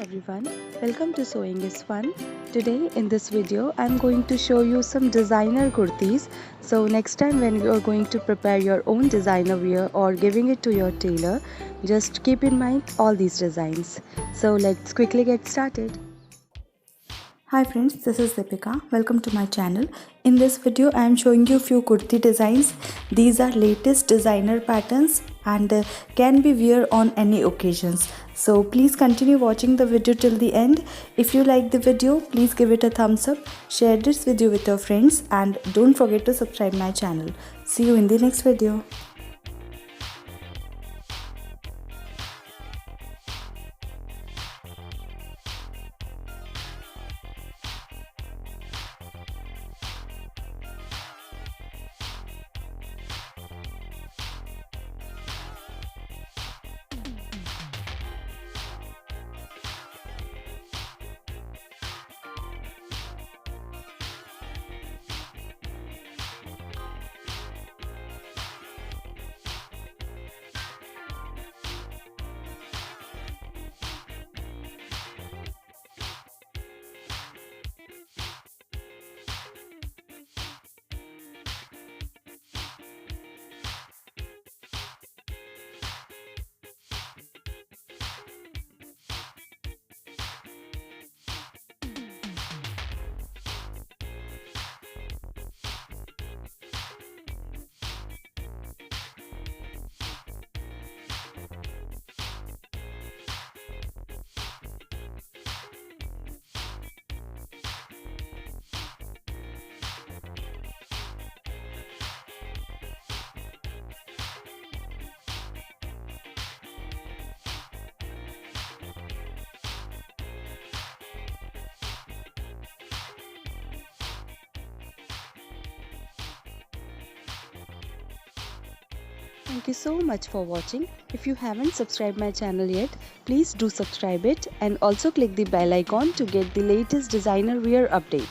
everyone, welcome to Sewing is Fun. Today in this video I'm going to show you some designer kurtis. So next time when you are going to prepare your own designer wear or giving it to your tailor, just keep in mind all these designs. So let's quickly get started. Hi friends, this is Deepika. Welcome to my channel. In this video I am showing you few kurti designs. These are latest designer patterns and can be wear on any occasions. So please continue watching the video till the end. If you like the video, please give it a thumbs up, share this video with your friends and don't forget to subscribe my channel. See you in the next video. Thank you so much for watching. If you haven't subscribed my channel yet, please do subscribe it and also click the bell icon to get the latest designer wear update.